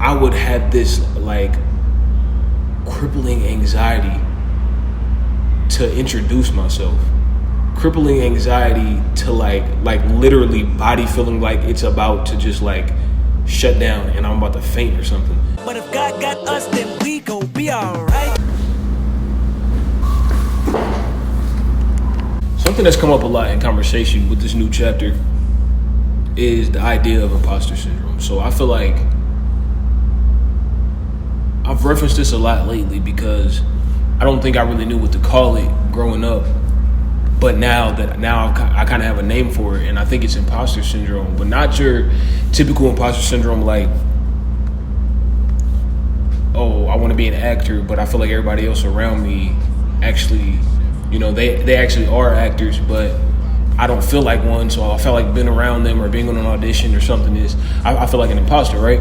I would have this like crippling anxiety to introduce myself. Crippling anxiety to like literally body feeling like it's about to just like shut down and I'm about to faint or something. But if God got us, then we gon' be alright. Something that's come up a lot in conversation with this new chapter is the idea of imposter syndrome. So I feel like I've referenced this a lot lately because I don't think I really knew what to call it growing up. But now I kind of have a name for it, and I think it's imposter syndrome. But not your typical imposter syndrome like, oh, I want to be an actor, but I feel like everybody else around me actually, they actually are actors, but I don't feel like one, so I feel like being around them or being on an audition or something is, I feel like an imposter, right?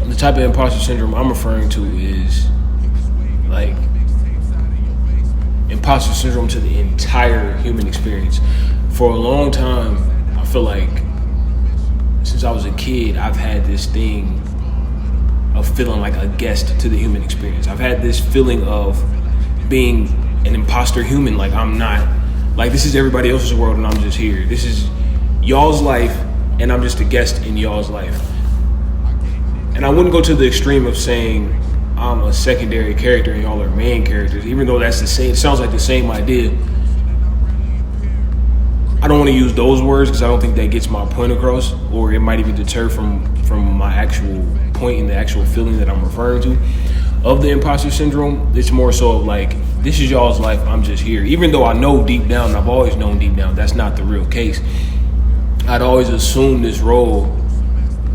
The type of imposter syndrome I'm referring to is like imposter syndrome to the entire human experience. For a long time, I feel like since I was a kid, I've had this thing of feeling like a guest to the human experience. I've had this feeling of being an imposter human, like I'm not, like this is everybody else's world and I'm just here. This is y'all's life and I'm just a guest in y'all's life. And I wouldn't go to the extreme of saying I'm a secondary character and y'all are main characters, even though that's the same, it sounds like the same idea. I don't want to use those words because I don't think that gets my point across, or it might even deter from my actual point and the actual feeling that I'm referring to of the imposter syndrome. It's more so of like, this is y'all's life, I'm just here. Even though I know deep down, and I've always known deep down, that's not the real case. I'd always assumed this role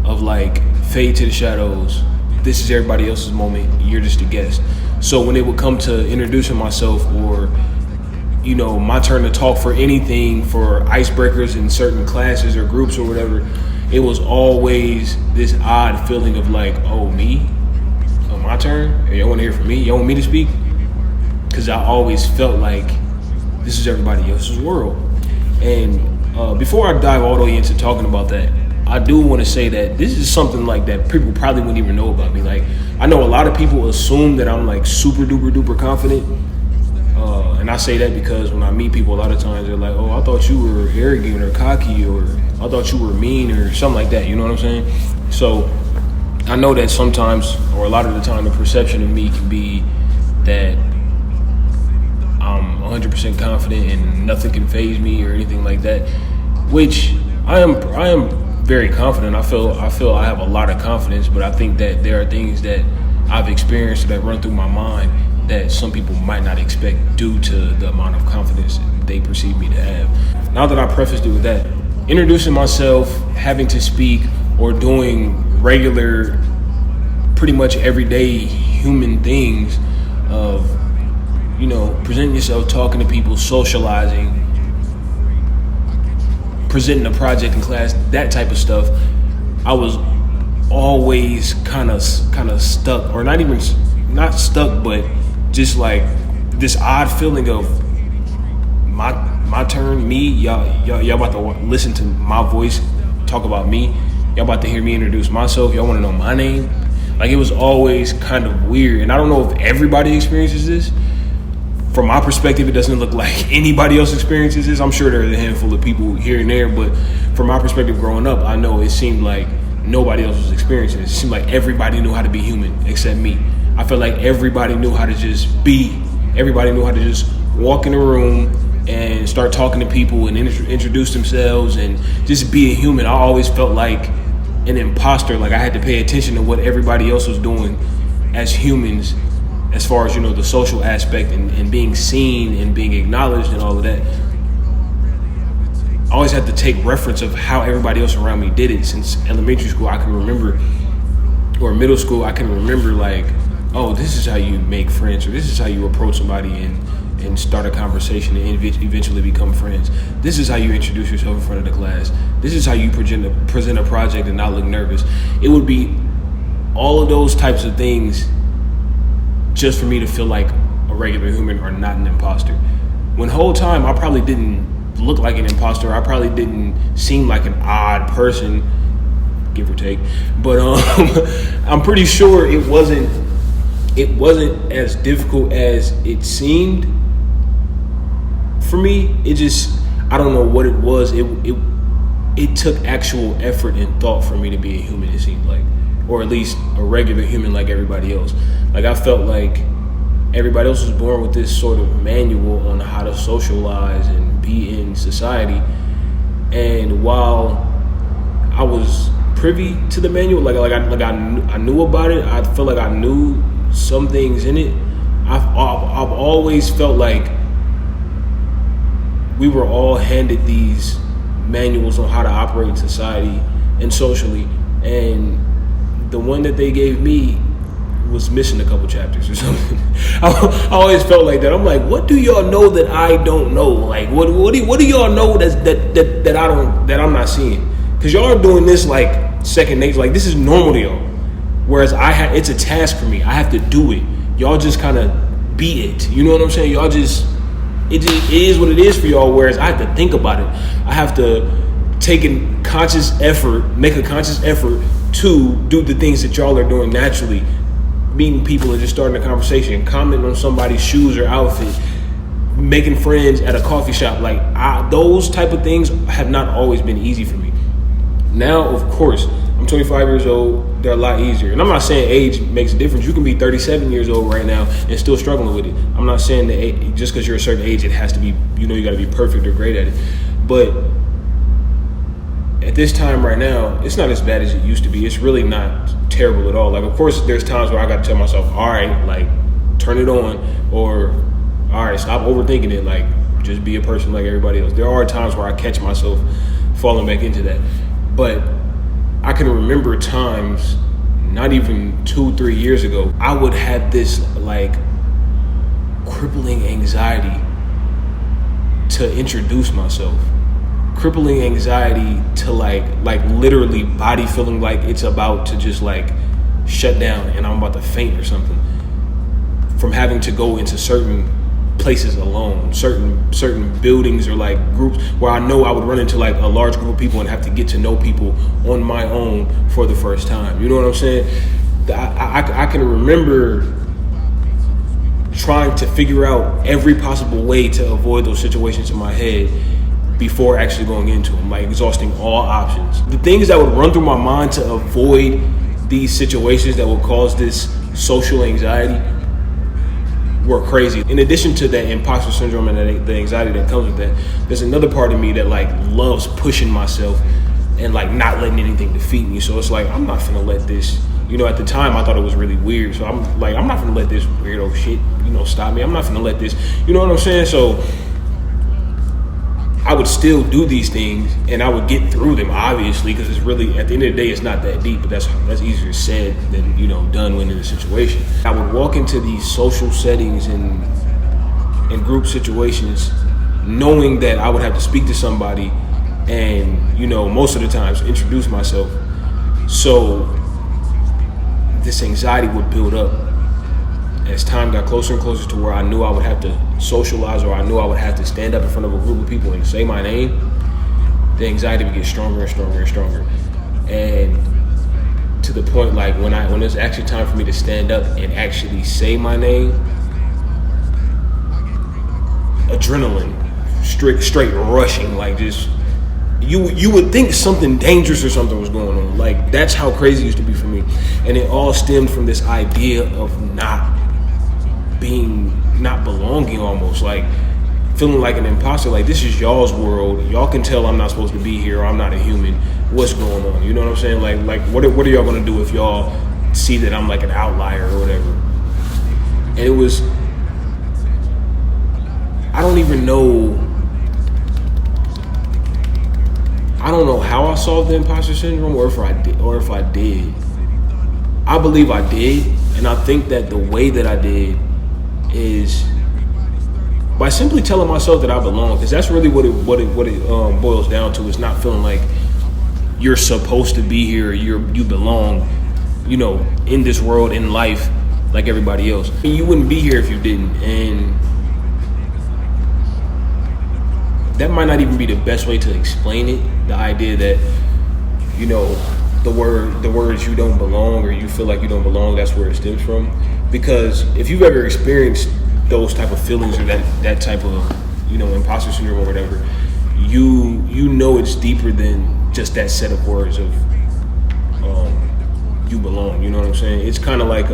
of like fade to the shadows. This is everybody else's moment, you're just a guest. So when it would come to introducing myself or, my turn to talk for anything, for icebreakers in certain classes or groups or whatever, it was always this odd feeling of like, oh, me? Oh, my turn? Hey, y'all want to hear from me? Y'all want me to speak? Because I always felt like this is everybody else's world. And before I dive all the way into talking about that, I do want to say that this is something like that people probably wouldn't even know about me. Like, I know a lot of people assume that I'm like super duper duper confident. And I say that because when I meet people, a lot of times they're like, oh, I thought you were arrogant or cocky, or I thought you were mean or something like that. You know what I'm saying? So I know that sometimes, or a lot of the time, the perception of me can be that I'm 100% confident and nothing can faze me or anything like that, which I am very confident. I feel I have a lot of confidence, but I think that there are things that I've experienced that run through my mind that some people might not expect due to the amount of confidence they perceive me to have. Now that I prefaced it with that, introducing myself, having to speak, or doing regular, pretty much everyday human things of, presenting yourself, talking to people, socializing, presenting a project in class, that type of stuff, I was always kind of stuck, or not stuck, but just like this odd feeling of my turn, me, y'all about to listen to my voice talk about me, y'all about to hear me introduce myself, y'all want to know my name. Like, it was always kind of weird, and I don't know if everybody experiences this. From my perspective, it doesn't look like anybody else experiences this. I'm sure there's a handful of people here and there, but from my perspective growing up, I know it seemed like nobody else was experiencing it. It seemed like everybody knew how to be human except me. I felt like everybody knew how to just be. Everybody knew how to just walk in a room and start talking to people and introduce themselves and just be a human. I always felt like an imposter, like I had to pay attention to what everybody else was doing as humans, as far as, the social aspect and being seen and being acknowledged and all of that. I always had to take reference of how everybody else around me did it. Since elementary school, I can remember, or middle school, I can remember like, oh, this is how you make friends, or this is how you approach somebody and start a conversation and eventually become friends. This is how you introduce yourself in front of the class. This is how you present a project and not look nervous. It would be all of those types of things just for me to feel like a regular human or not an imposter. When the whole time I probably didn't look like an imposter, I probably didn't seem like an odd person give or take. But I'm pretty sure it wasn't as difficult as it seemed for me. It just, I don't know what it was. It took actual effort and thought for me to be a human, it seemed like, or at least a regular human like everybody else. Like, I felt like everybody else was born with this sort of manual on how to socialize and be in society. And while I was privy to the manual, I knew about it, I feel like I knew some things in it. I've always felt like we were all handed these manuals on how to operate in society and socially, and the one that they gave me was missing a couple chapters or something. I always felt like that. I'm like, what do y'all know that I don't know? Like, what do y'all know that I'm not seeing? Because y'all are doing this like second nature. Like, this is normal to y'all. Whereas it's a task for me. I have to do it. Y'all just kind of be it. You know what I'm saying? Y'all just, it is what it is for y'all. Whereas I have to think about it. I have to make a conscious effort to do the things that y'all are doing naturally. Meeting people and just starting a conversation, commenting on somebody's shoes or outfit, making friends at a coffee shop. Like, those type of things have not always been easy for me. Now, of course, I'm 25 years old. They're a lot easier. And I'm not saying age makes a difference. You can be 37 years old right now and still struggling with it. I'm not saying that just because you're a certain age, it has to be, you got to be perfect or great at it. But at this time right now, it's not as bad as it used to be. It's really not terrible at all. Like, of course, there's times where I got to tell myself, all right, like, turn it on, or all right, stop overthinking it. Like, just be a person like everybody else. There are times where I catch myself falling back into that. But I can remember times, not even 2-3 years ago, I would have this like crippling anxiety to introduce myself. Crippling anxiety to like literally body feeling like it's about to just like shut down and I'm about to faint or something from having to go into certain places alone, certain buildings or like groups where I know I would run into like a large group of people and have to get to know people on my own for the first time. You know what I'm saying? I can remember trying to figure out every possible way to avoid those situations in my head before actually going into them, like exhausting all options. The things that would run through my mind to avoid these situations that would cause this social anxiety were crazy. In addition to that imposter syndrome and the anxiety that comes with that, there's another part of me that like loves pushing myself and like not letting anything defeat me. So it's like, I'm not finna let this, at the time I thought it was really weird. So I'm like, I'm not finna let this weirdo shit, stop me. I'm not finna let this, you know what I'm saying? So I would still do these things and I would get through them, obviously, because it's really, at the end of the day, it's not that deep, but that's easier said than, done when in a situation. I would walk into these social settings and group situations knowing that I would have to speak to somebody and, most of the times introduce myself. So this anxiety would build up as time got closer and closer to where I knew I would have to socialize or I knew I would have to stand up in front of a group of people and say my name. The anxiety would get stronger and stronger and stronger. And to the point like when it's actually time for me to stand up and actually say my name, adrenaline straight rushing, like just you would think something dangerous or something was going on. Like, that's how crazy it used to be for me. And it all stemmed from this idea of not belonging, almost like feeling like an imposter. Like, this is y'all's world. Y'all can tell I'm not supposed to be here or I'm not a human. What's going on? You know what I'm saying? Like what are y'all gonna do if y'all see that I'm like an outlier or whatever? And it was, I don't know how I solved the imposter syndrome or if I did. I believe I did, and I think that the way that I did is by simply telling myself that I belong, because that's really what it boils down to. Is not feeling like you're supposed to be here, you belong, in this world, in life, like everybody else. You wouldn't be here if you didn't, and that might not even be the best way to explain it. The idea that, the words you don't belong or you feel like you don't belong, that's where it stems from. Because if you've ever experienced those type of feelings or that type of, you know, imposter syndrome or whatever, you know it's deeper than just that set of words of you belong. You know what I'm saying? It's kind of like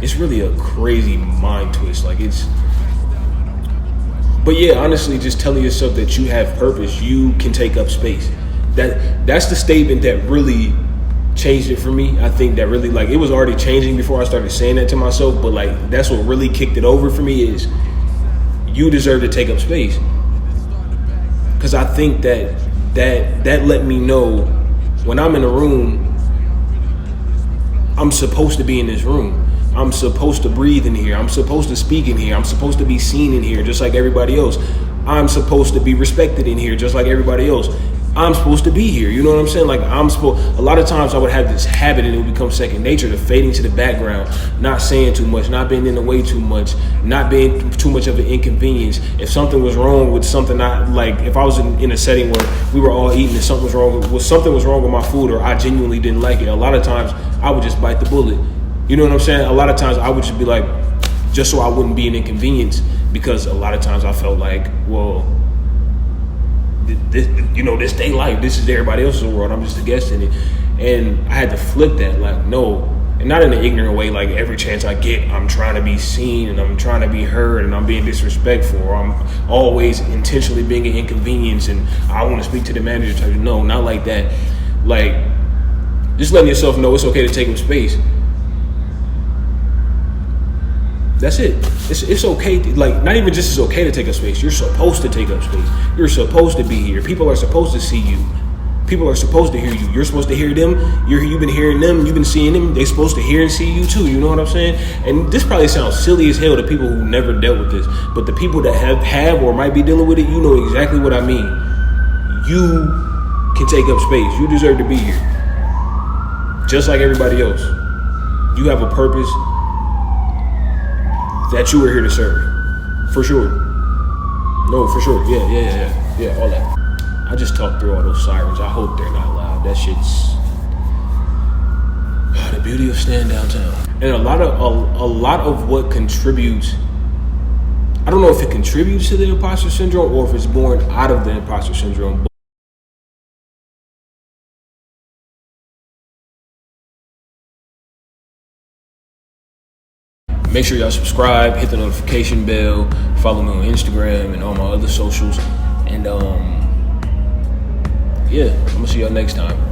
it's really a crazy mind twist. Like but yeah, honestly, just telling yourself that you have purpose, you can take up space. That's the statement that really changed it for me. I think that really, like, it was already changing before I started saying that to myself, but like that's what really kicked it over for me is you deserve to take up space. Because I think that let me know when I'm in a room, I'm supposed to be in this room. I'm supposed to breathe in here. I'm supposed to speak in here. I'm supposed to be seen in here just like everybody else. I'm supposed to be respected in here just like everybody else. I'm supposed to be here. You know what I'm saying? Like a lot of times I would have this habit and it would become second nature to fading to the background, not saying too much, not being in the way too much, not being too much of an inconvenience. If something was wrong with something, if I was in a setting where we were all eating and something was wrong with my food or I genuinely didn't like it, a lot of times I would just bite the bullet. You know what I'm saying? A lot of times I would just be like, just so I wouldn't be an inconvenience, because a lot of times I felt like, well, this day life, this is everybody else's world, I'm just a guest in it. And I had to flip that, like, no, and not in an ignorant way, like every chance I get, I'm trying to be seen and I'm trying to be heard and I'm being disrespectful or I'm always intentionally being an inconvenience and I want to speak to the manager type. No, not like that. Like, just letting yourself know it's okay to take up space. That's it. It's okay. Like, not even just it's okay to take up space. You're supposed to take up space. You're supposed to be here. People are supposed to see you. People are supposed to hear you. You're supposed to hear them. You've been hearing them. You've been seeing them. They're supposed to hear and see you too. You know what I'm saying? And this probably sounds silly as hell to people who never dealt with this. But the people that have or might be dealing with it, you know exactly what I mean. You can take up space. You deserve to be here. Just like everybody else. You have a purpose that you were here to serve. For sure. No, for sure. Yeah, all that. I just talked through all those sirens. I hope they're not loud. That shit's the beauty of staying downtown. And a lot of what contributes, I don't know if it contributes to the imposter syndrome or if it's born out of the imposter syndrome. Make sure y'all subscribe, hit the notification bell, follow me on Instagram and all my other socials. And yeah, I'm gonna see y'all next time.